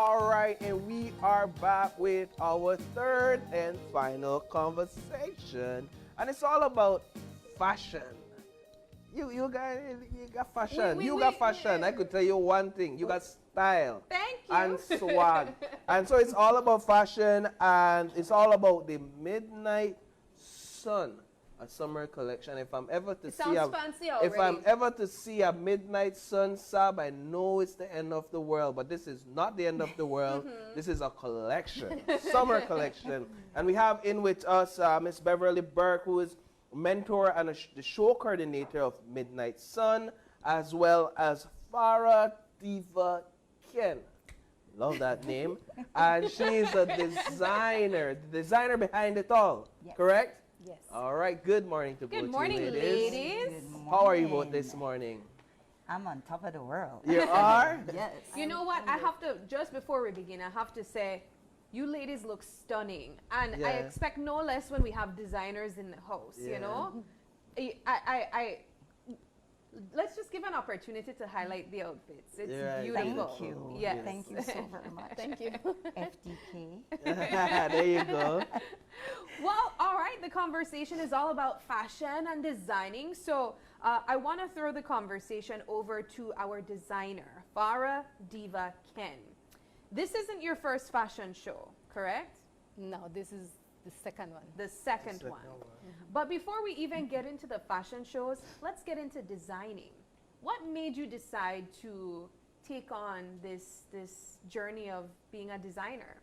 All right, and we are back with our third and final conversation, and it's all about fashion. You got fashion. You got fashion. I could tell you one thing. You got style. Thank you. And swag. And so it's all about fashion, and it's all about the Midnight Sun, a summer collection. If I'm ever to It see sounds fancy already. if I'm ever to see a Midnight Sun sub, I know it's the end of the world, but this is not the end of the world. This is a collection, summer collection. And we have in with us Miss Beverly Burke, who is mentor and the show coordinator of Midnight Sun, as well as Farah Diva Ken. Love that name. And she's a designer, the designer behind it all. Yes. Correct? Yes. All right. Good morning to both Good you morning, ladies. ladies. Good How are you both morning. this morning? I'm on top of the world. You are? Yes. You know what? I have to, just before we begin, I have to say, you ladies look stunning. And I Yeah. expect no less when we have designers in the house, you Yeah. know? Let's just give an opportunity to highlight the outfits. It's Yeah, beautiful. Thank you. Yes. Thank you so very much. Thank you. FDK. There you go. Well, all right. The conversation is all about fashion and designing. So I want to throw the conversation over to our designer, Farah Diva Ken. This isn't your first fashion show, correct? No, this is the second one. The second one. But before we even get into the fashion shows, let's get into designing. What made you decide to take on this journey of being a designer?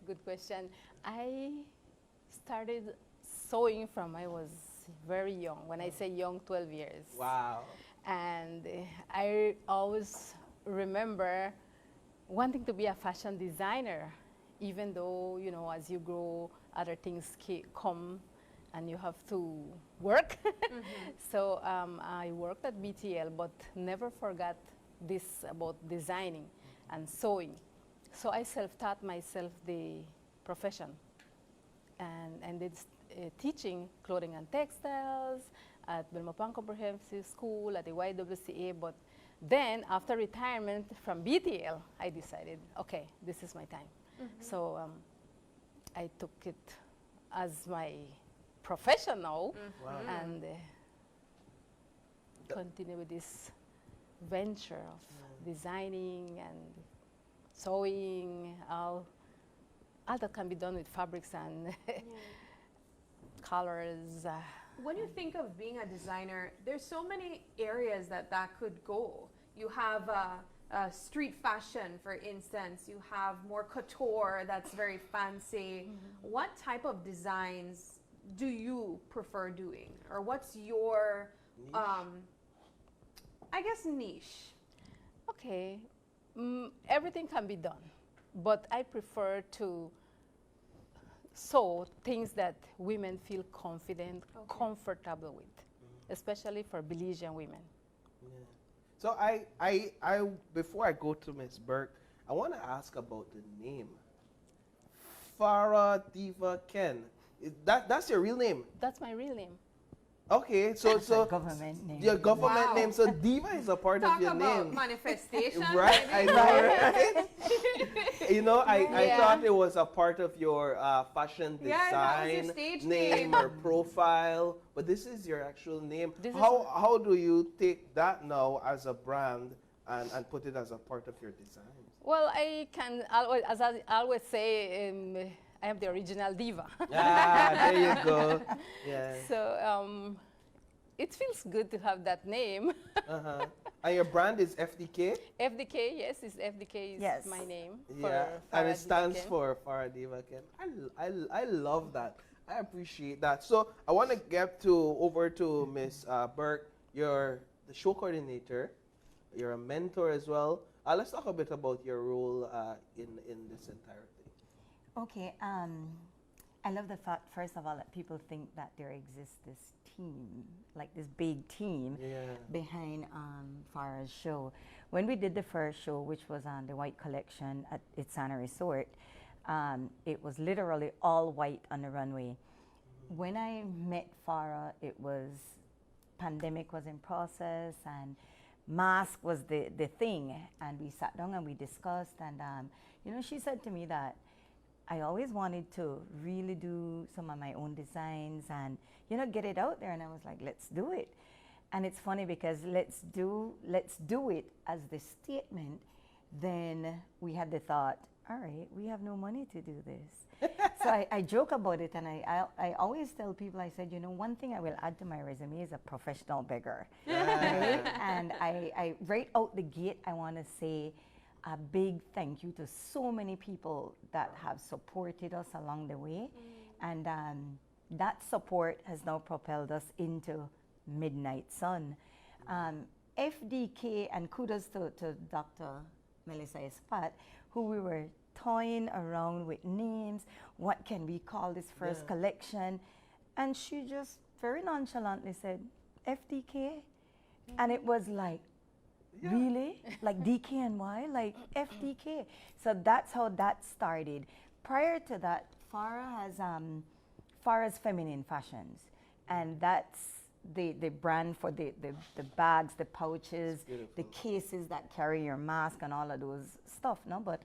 Good question. I started sewing from I was very young. When I say young, 12 years. Wow. And I always remember wanting to be a fashion designer, even though, you know, as you grow, other things come and you have to work. So I worked at BTL, but never forgot this about designing and sewing. So I self-taught myself the profession and did teaching clothing and textiles at Belmopan Comprehensive School, at the YWCA. But then after retirement from BTL, I decided, okay, this is my time. So I took it as my profession now and continue with this venture of designing and sewing, all that can be done with fabrics and colors. When you think of being a designer, there's so many areas that could go. You have street fashion, for instance. You have more couture that's very fancy. What type of designs do you prefer doing? Or what's your, I guess, niche? Okay, everything can be done, but I prefer to sew things that women feel confident, comfortable with, especially for Belizean women. Yeah. So I before I go to Miss Burke, I want to ask about the name. Farah Diva Ken. That's your real name? That's my real name. Okay, so Government name. your government Wow. name. So Diva is a part Talk of your about name. manifestation. Right, I maybe? know, right? You know, I Yeah. thought it was a part of your fashion Yeah, that was your design stage name name. or profile, but this is your actual name. This is How do you take that now as a brand and put it as a part of your design? Well, I can always, as I always say, I am the original diva. Ah, there you go. Yeah. So it feels good to have that name. Uh-huh. And your brand is FDK? FDK, yes, FDK is Yes. my name. Yeah. For And Farah it stands Diva Ken. for Farah Diva Ken. I love that. I appreciate that. So I want to get over to Miss Burke. You're the show coordinator. You're a mentor as well. Let's talk a bit about your role in this entire thing. Okay. I love the fact, first of all, that people think that there exists this team, like this big team Yeah. behind Farah's show. When we did the first show, which was on the White Collection at Itsana Resort, it was literally all white on the runway. When I met Farah, it was pandemic was in process, and mask was the thing. And we sat down and we discussed. And, you know, she said to me that I always wanted to really do some of my own designs and, you know, get it out there. And I was like, let's do it. And it's funny because let's do it as the statement. Then we had the thought, all right, we have no money to do this. So I joke about it, and I always tell people, I said, you know, one thing I will add to my resume is a professional beggar. Right? And I right out the gate, I want to say a big thank you to so many people that have supported us along the way. And that support has now propelled us into Midnight Sun. FDK, and kudos to Dr. Melissa Espat, who we were toying around with names. What can we call this first collection? And she just very nonchalantly said, FDK? And it was like, really? Like DKNY? Like FDK? So that's how that started. Prior to that, Farah has Farah's Feminine Fashions. And that's the brand for the bags, the pouches, the cases that carry your mask and all of those stuff, no? But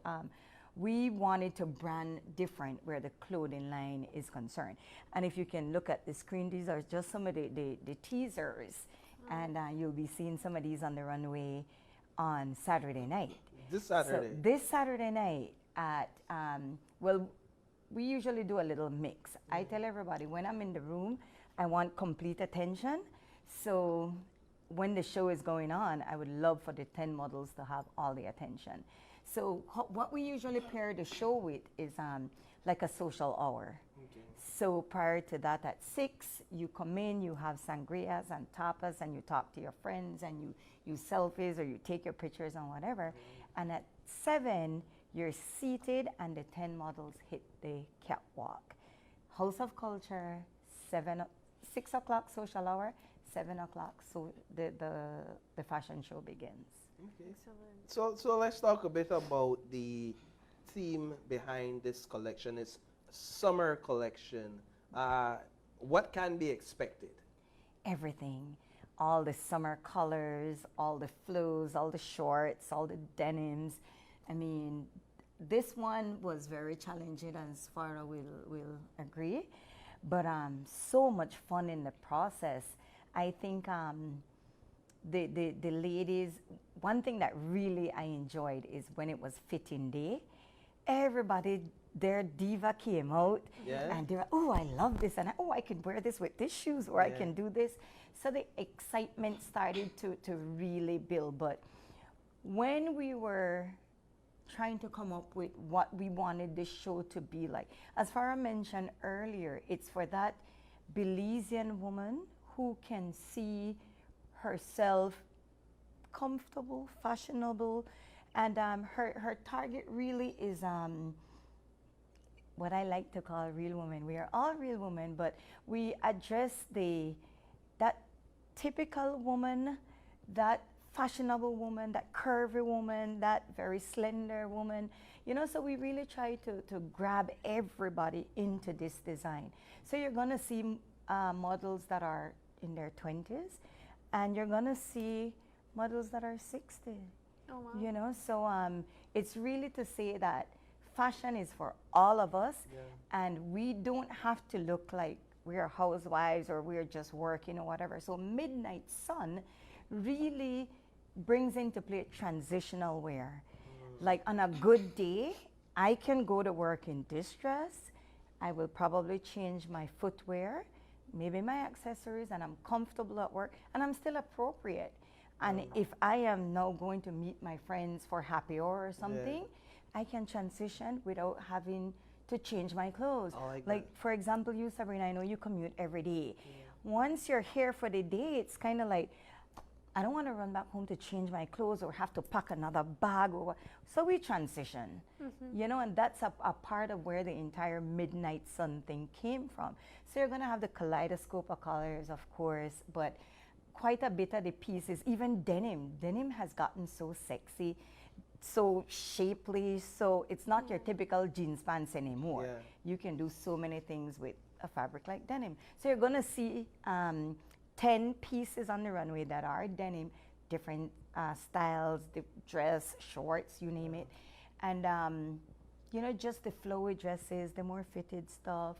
we wanted to brand different where the clothing line is concerned. And if you can look at the screen, these are just some of the teasers. And you'll be seeing some of these on the runway on Saturday night. This Saturday? So this Saturday night at, well, we usually do a little mix. I tell everybody, when I'm in the room, I want complete attention. So when the show is going on, I would love for the 10 models to have all the attention. So what we usually pair the show with is like a social hour. Okay. So prior to that, at 6, you come in, you have sangrias and tapas, and you talk to your friends, and you selfies, or you take your pictures and whatever. And at 7, you're seated, and the 10 models hit the catwalk. House of Culture, 6 o'clock social hour, 7 o'clock, so the fashion show begins. Okay. Excellent. So let's talk a bit about the theme behind this collection. It's summer collection. What can be expected? Everything. All the summer colors, all the flows, all the shorts, all the denims. I mean, this one was very challenging, as Farah will agree, but so much fun in the process. I think the ladies, one thing that really I enjoyed is when it was fitting day, everybody, their diva came out, and they were, oh, I love this, and I can wear this with these shoes, or I can do this. So the excitement started to really build. But when we were trying to come up with what we wanted this show to be like, as Farah mentioned earlier, it's for that Belizean woman who can see herself comfortable, fashionable, and her target really is what I like to call real women. We are all real women, but we address that typical woman, that fashionable woman, that curvy woman, that very slender woman, you know, so we really try to grab everybody into this design. So you're gonna see models that are in their 20s, and you're gonna see models that are 60. Oh, wow. You know, so it's really to say that fashion is for all of us, and we don't have to look like we're housewives or we're just working or whatever. So Midnight Sun really brings into play transitional wear. Like on a good day, I can go to work in this dress. I will probably change my footwear, maybe my accessories, and I'm comfortable at work, and I'm still appropriate. And if I am now going to meet my friends for happy hour or something, I can transition without having to change my clothes. Like for example, you, Sabrina, I know you commute every day. Once you're here for the day, it's kind of like, I don't want to run back home to change my clothes or have to pack another bag. So we transition, you know, and that's a part of where the entire Midnight Sun thing came from. So you're going to have the kaleidoscope of colors, of course, but quite a bit of the pieces, even denim. Denim has gotten so sexy, so shapely, so it's not your typical jeans pants anymore. You can do so many things with a fabric like denim. So you're going to see 10 pieces on the runway that are denim, different styles, the dress, shorts, you name it. And, you know, just the flowy dresses, the more fitted stuff,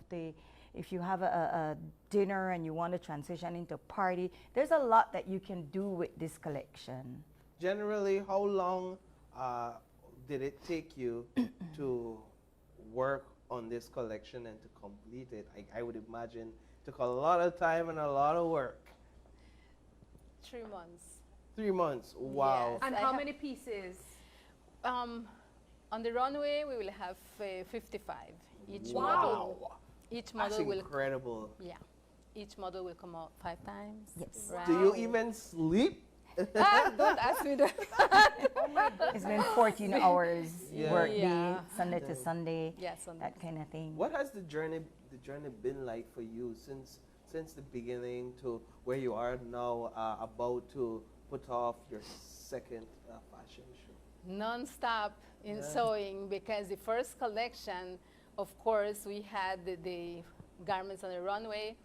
if you have a dinner and you want to transition into a party, there's a lot that you can do with this collection. Generally, how long did it take you to work on this collection and to complete it? I would imagine it took a lot of time and a lot of work. 3 months. 3 months. Wow. Yes. And I how ha- many pieces? On the runway, we will have 55. Each Wow. model, each That's model will, incredible. yeah, each model will come out 5 times. Yes. Right. Do you even sleep? Don't ask me that. It's been 14 hours Yeah. work day, Yeah. Sunday to Sunday, Yes, on that kind of thing. What has the journey been like for you since the beginning to where you are now, about to put off your second fashion show? Non-stop in Yeah. sewing, because the first collection, of course, we had the garments on the runway,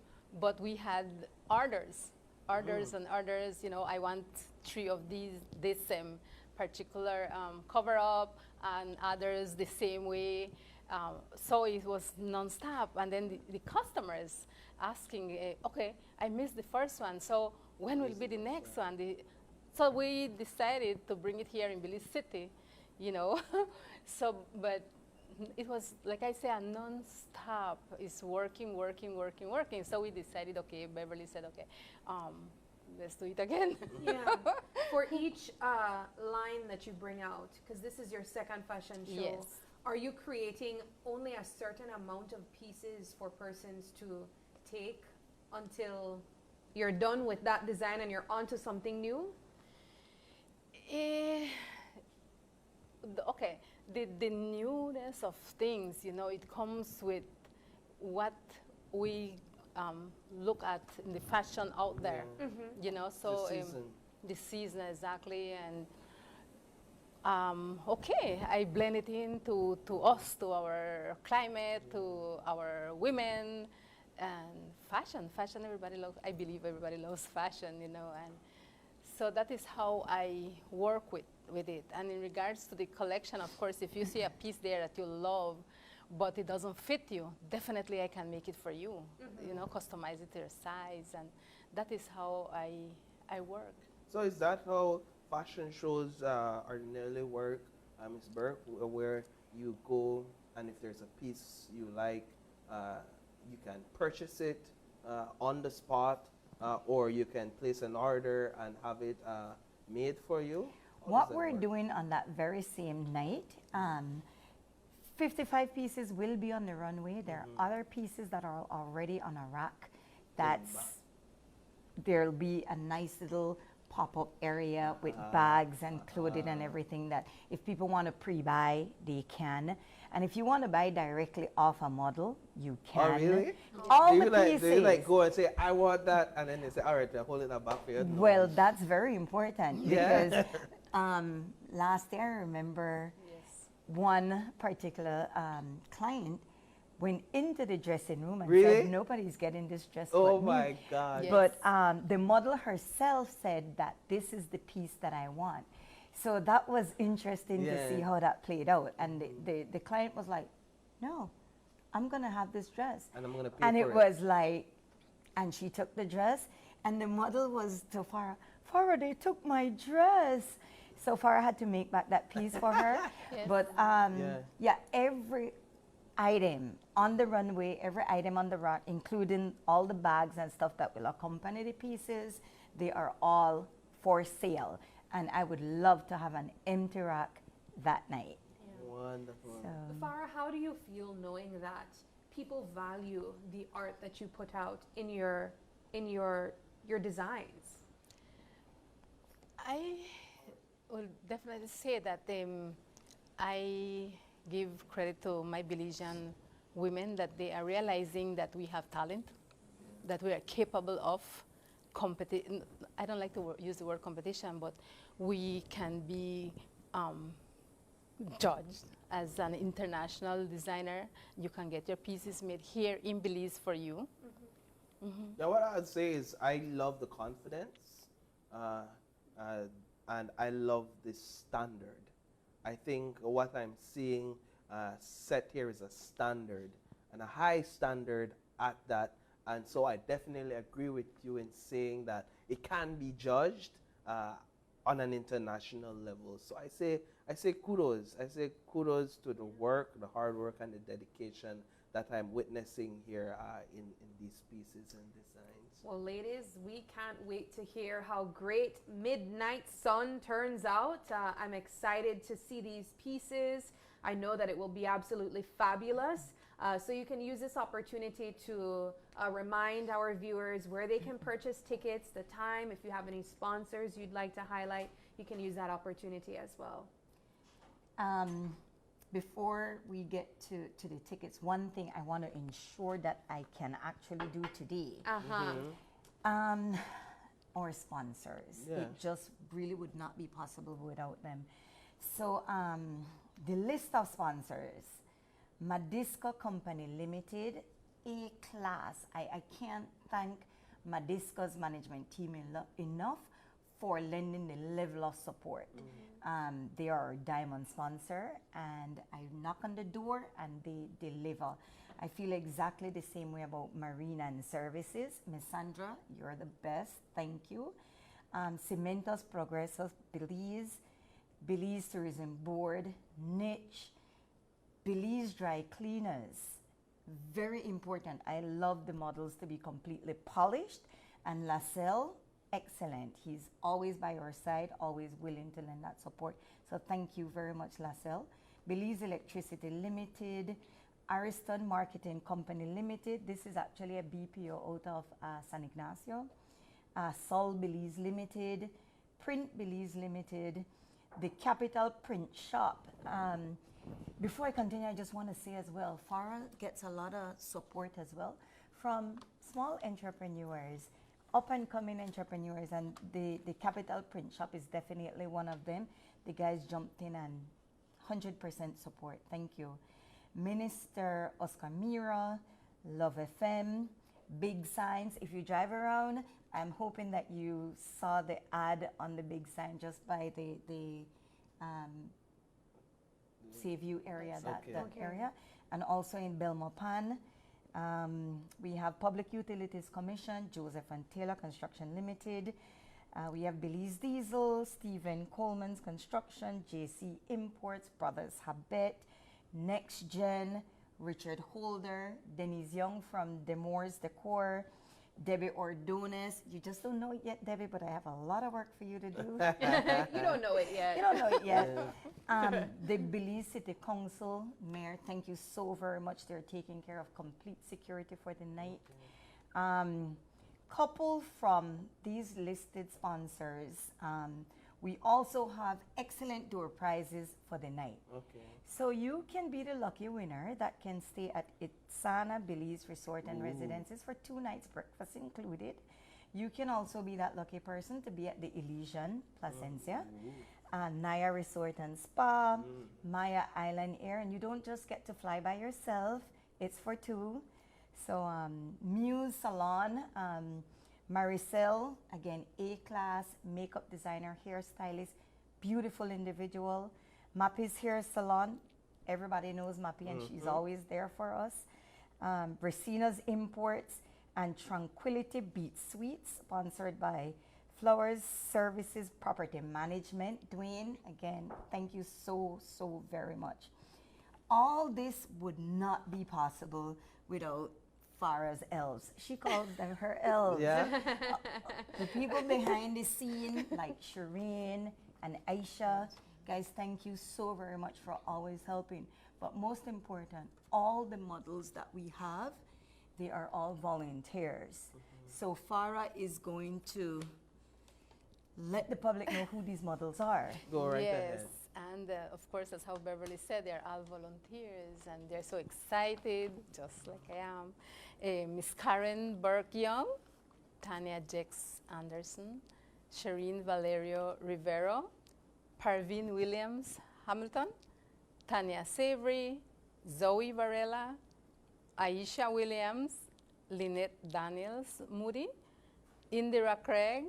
but we had orders and orders. You know, I want 3 of this particular cover up, and others the same way. So it was non-stop, and then the customers asking, okay, I missed the first one, so when will be the next one? So we decided to bring it here in Belize City, you know. So, but it was, like I say, a non-stop. It's working. So we decided, okay, Beverly said, okay, let's do it again. Yeah. For each line that you bring out, because this is your second fashion show, Yes. are you creating only a certain amount of pieces for persons to take until you're done with that design and you're onto something new? Okay, the newness of things, you know, it comes with what we look at in the fashion out there, you know. So The season. the season, exactly. And okay, I blend it into us, to our climate, to our women, and fashion. Everybody loves. I believe everybody loves fashion, you know, and so that is how I work with it. And in regards to the collection, of course, if you see a piece there that you love, but it doesn't fit you, definitely I can make it for you. You know, customize it to your size, and that is how I work. So is that how fashion shows ordinarily work, Ms. Burke, where you go and if there's a piece you like, you can purchase it on the spot, or you can place an order and have it made for you? How What does that we're work? doing on that very same night, 55 pieces will be on the runway. There are other pieces that are already on a rack. There'll be a nice little pop-up area with bags and clothing and everything that if people want to pre-buy, they can. And if you want to buy directly off a model, you can. Oh, really? All do the you like, pieces. Do you like go and say, I want that, and then they say, all right, they're holding that back for you? No. Well, that's very important Yeah. because last year I remember one particular client went into the dressing room and Really? said, nobody's getting this dress Oh but me." my God. Yes. But the model herself said that this is the piece that I want. So that was interesting to see Yeah. how that played out. And the client was like, no, I'm going to have this dress. And I'm going to pay And for it it. was like, and she took the dress, and the model was to Farah, they took my dress. So Farah had to make back that piece for her. Yes. But Yeah. every item on the runway, every item on the rack, including all the bags and stuff that will accompany the pieces, they are all for sale. And I would love to have an empty rack that night. Wonderful. So, Farah, how do you feel knowing that people value the art that you put out in your designs? I will definitely say that I give credit to my Belizean women that they are realizing that we have talent, that we are capable of competition. I don't like to use the word competition, but we can be judged as an international designer. You can get your pieces made here in Belize for you. Now, what I'd say is I love the confidence and I love this standard. I think what I'm seeing set here is a standard, and a high standard at that. And so I definitely agree with you in saying that it can be judged on an international level. So I say kudos. I say kudos to the work, the hard work, and the dedication that I'm witnessing here in these pieces and designs. Well, ladies, we can't wait to hear how great Midnight Sun turns out. I'm excited to see these pieces. I know that it will be absolutely fabulous. So you can use this opportunity to remind our viewers where they can purchase tickets, the time. If you have any sponsors you'd like to highlight, you can use that opportunity as well. Before we get to the tickets, one thing I want to ensure that I can actually do today. Our sponsors. Yeah. It just really would not be possible without them. So the list of sponsors: Madisco Company Limited, A-Class. I can't thank Madisco's management team enough for lending the level of support. They are a diamond sponsor, and I knock on the door and they deliver. I feel exactly the same way about Marine and Services. Miss Sandra, you're the best. Thank you. Cementos Progresos Belize, Belize Tourism Board, Niche, Belize Dry Cleaners. Very important. I love the models to be completely polished. And LaSalle, excellent. He's always by our side, always willing to lend that support. So thank you very much, LaSalle. Belize Electricity Limited, Ariston Marketing Company Limited. This is actually a BPO out of San Ignacio. Sol Belize Limited, Print Belize Limited, the Capital Print Shop. Before I continue, I just want to say as well, FARA gets a lot of support as well from small entrepreneurs, up and coming entrepreneurs, and the Capital Print Shop is definitely one of them. The guys jumped in and 100% support. Thank you. Minister Oscar Mira, Love FM, big signs. If you drive around, I'm hoping that you saw the ad on the big sign just by the Seaview area, that area, and also in Belmopan. We have Public Utilities Commission, Joseph and Taylor Construction Limited. We have Belize Diesel, Stephen Coleman's Construction, JC Imports, Brothers Habet, Next Gen, Richard Holder, Denise Young from Demores Decor, Debbie Ordonez. You just don't know it yet, Debbie, but I have a lot of work for you to do. You don't know it yet. You don't know it yet. The Belize City Council, Mayor, thank you so very much. They're taking care of complete security for the night. Couple from these listed sponsors, we also have excellent door prizes for the night. Okay. So you can be the lucky winner that can stay at Itzana Belize Resort and Residences for 2 nights, breakfast included. You can also be that lucky person to be at the Elysian Placencia, Naya Resort and Spa, Maya Island Air, and you don't just get to fly by yourself, it's for 2. So Muse Salon, Maricel, again, A-class, makeup designer, hairstylist, beautiful individual. Mappy's Hair Salon, everybody knows Mappy, and she's always there for us. Bracina's Imports and Tranquility Beach Suites, sponsored by Flowers Services Property Management. Dwayne, again, thank you so, so very much. All this would not be possible without Farah's elves. She calls them her elves. Yeah. The people behind the scene, like Shireen and Aisha, guys, thank you so very much for always helping. But most important, all the models that we have, they are all volunteers. So Farah is going to let the public know who these models are. Go right Yes, ahead. and of course, as how Beverly said, they're all volunteers, and they're so excited, just like I am. Miss Karen Burke-Young, Tanya Jex Anderson, Shireen Valerio Rivero, Parveen Williams Hamilton, Tanya Savory, Zoe Varela, Aisha Williams, Lynette Daniels Moody, Indira Craig,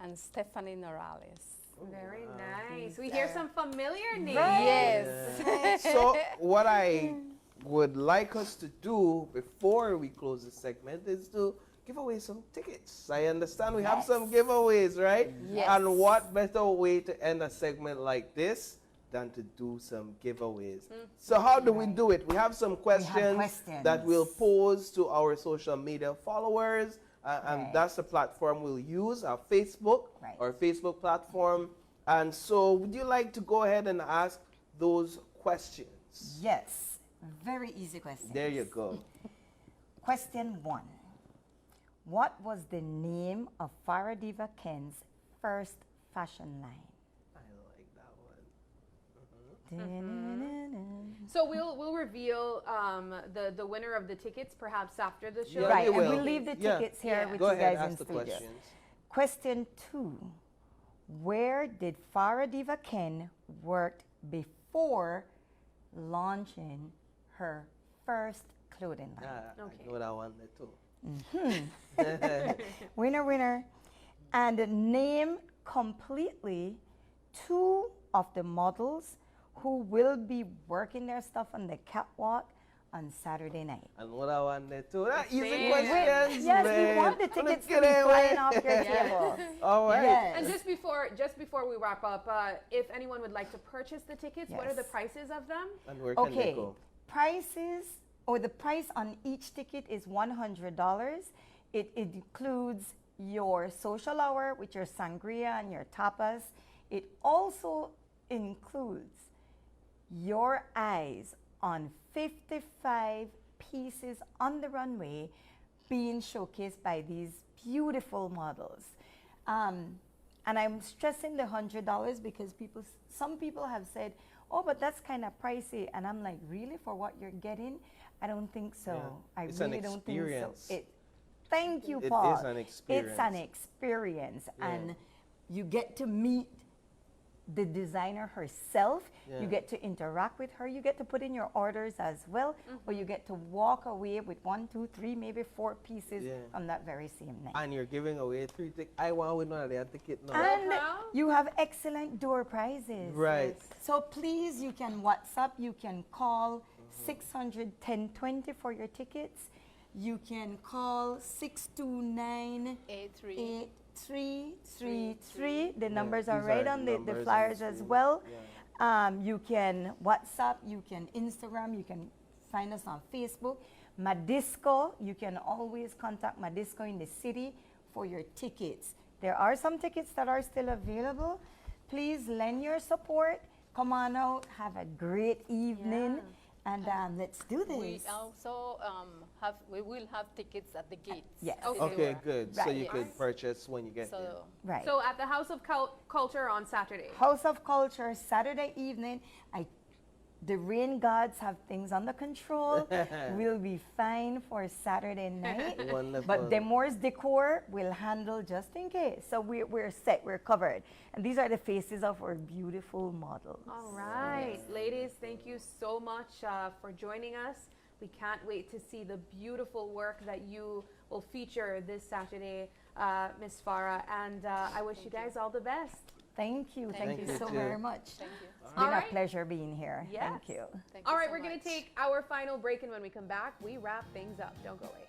and Stephanie Norales. Very Wow. nice. We hear some familiar names. Yes. So what I would like us to do before we close the segment is to give away some tickets. I understand we have some giveaways, right? Yes. And what better way to end a segment like this than to do some giveaways? So how do we do it? We have some questions, questions. that we'll pose to our social media followers. And Right. that's the platform we'll use, our Facebook, Right. our Facebook platform. And so would you like to go ahead and ask those questions? Yes. Very easy question. There you go. Question 1. What was the name of Farah Diva Ken's first fashion line? I like that one. So we'll reveal the winner of the tickets perhaps after the show. Yeah, Right, we and will. we'll leave the Yeah. tickets here with Go you ahead, guys in ask the studio. questions. Question 2. Where did Farah Diva Ken work before launching her first clothing line? Okay. I know that one there too. Winner, winner. And name completely 2 of the models who will be working their stuff on the catwalk on Saturday night. I know that one there too. That easy Same. questions, Yes, man. we want the I'm tickets to kidding, be flying man. off your table. All right. Yes. And just before we wrap up, if anyone would like to purchase the tickets, what are the Yes. prices of them? And where can they Okay, go? prices, or the price on each ticket is $100. It includes your social hour with your sangria and your tapas. It also includes your eyes on 55 pieces on the runway being showcased by these beautiful models. And I'm stressing the $100 because some people have said, oh, but that's kind of pricey. And I'm like, really, for what you're getting? I don't think so. Yeah. I It's an really don't experience. think so. Thank you, It Paul. is an experience. It's an experience. Yeah. And you get to meet the designer herself. Yeah. You get to interact with her. You get to put in your orders as well. Or you get to walk away with 1, 2, 3, maybe 4 pieces Yeah. on that very same night. And you're giving away 3 tickets. I want with one of their ticket now. And proud. you have excellent door prizes. Right. So please, you can WhatsApp, you can call 600-1020 for your tickets. You can call 629-8333. 8333. The numbers Yeah, are these right are on the the numbers on flyers the as screen. well. Yeah. You can WhatsApp, you can Instagram, you can find us on Facebook. Madisco, you can always contact Madisco in the city for your tickets. There are some tickets that are still available. Please lend your support. Come on out, have a great evening, and let's do this. We also we will have tickets at the gates. Yes. Okay, good. So Right. you could Alright. purchase when you get there. So Right. So at the House of Culture on Saturday. House of Culture, Saturday evening. The rain gods have things under control. We'll be fine for Saturday night. Wonderful. But Demore's Decor will handle just in case. So we're set, we're covered. And these are the faces of our beautiful models. All right, ladies, thank you so much for joining us. We can't wait to see the beautiful work that you will feature this Saturday, Miss Farah. And I wish you guys all the best. Thank you. Thank Thank you you so too. very much. thank you. It's been All a right. pleasure being here. Yes. Thank you. Thank All you right, so we're going much. to take our final break, and when we come back, we wrap things up. Don't go away.